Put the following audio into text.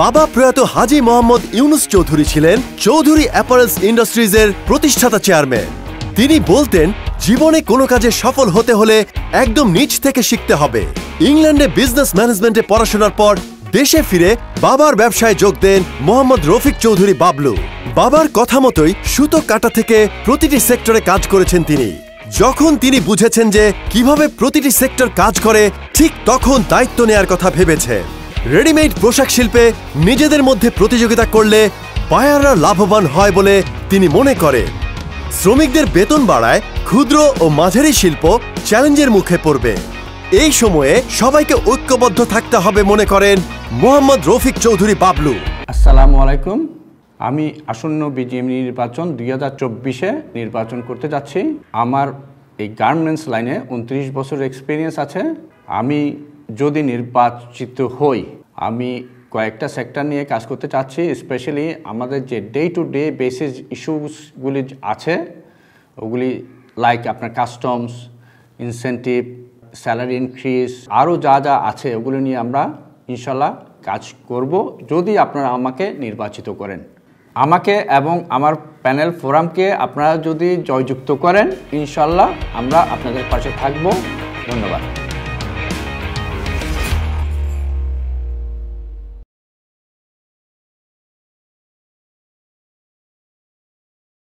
বাবা প্রয়াত হাজী মোহাম্মদ ইউনুস চৌধুরী ছিলেন চৌধুরী অ্যাপারেলস ইন্ডাস্ট্রিজের প্রতিষ্ঠাতা চেয়ারম্যান। তিনি বলতেন, জীবনে কোনো কাজে সফল হতে হলে একদম নিচ থেকে শিখতে হবে। ইংল্যান্ডে বিজনেস ম্যানেজমেন্টে পড়াশোনার পর দেশে ফিরে বাবার ব্যবসায় যোগ দেন মোহাম্মদ রফিক চৌধুরী বাবলু। বাবার কথা মতোই সুতো কাটা থেকে প্রতিটি সেক্টরে কাজ করেছেন তিনি। যখন তিনি বুঝেছেন যে কিভাবে প্রতিটি সেক্টর কাজ করে, ঠিক তখন দায়িত্ব নেয়ার কথা ভেবেছেন। রেডিমেড পোশাক শিল্পে নিজেদের মধ্যে প্রতিযোগিতা করলে বায়াররা লাভবান হয় বলে তিনি মনে করেন। শ্রমিকদের বেতন বাড়ায় ক্ষুদ্র ও মাঝারি শিল্প চ্যালেঞ্জের মুখে পড়বে। এই সময়ে সবাইকে ঐক্যবদ্ধ থাকতে হবে মনে করেন মোহাম্মদ রফিক চৌধুরী বাবলু। আসসালামু আলাইকুম। আমি আসন্ন বিজিএমই নির্বাচন 2024-এ নির্বাচন করতে যাচ্ছি। আমার এই গার্মেন্টস লাইনে 29 বছর এক্সপিরিয়েন্স আছে। আমি যদি নির্বাচিত হই, আমি কয়েকটা সেক্টর নিয়ে কাজ করতে চাচ্ছি। স্পেশালি আমাদের যে ডে টু ডে বেসিস ইস্যুসগুলি আছে, ওগুলি লাইক আপনার কাস্টমস, ইনসেন্টিভ, স্যালারি ইনক্রিজ, আরও যা যা আছে ওগুলো নিয়ে আমরা ইনশাল্লাহ কাজ করব যদি আপনারা আমাকে নির্বাচিত করেন। আমাকে এবং আমার প্যানেল ফোরামকে আপনারা যদি জয়যুক্ত করেন, ইনশাল্লাহ আমরা আপনাদের পাশে থাকব। ধন্যবাদ।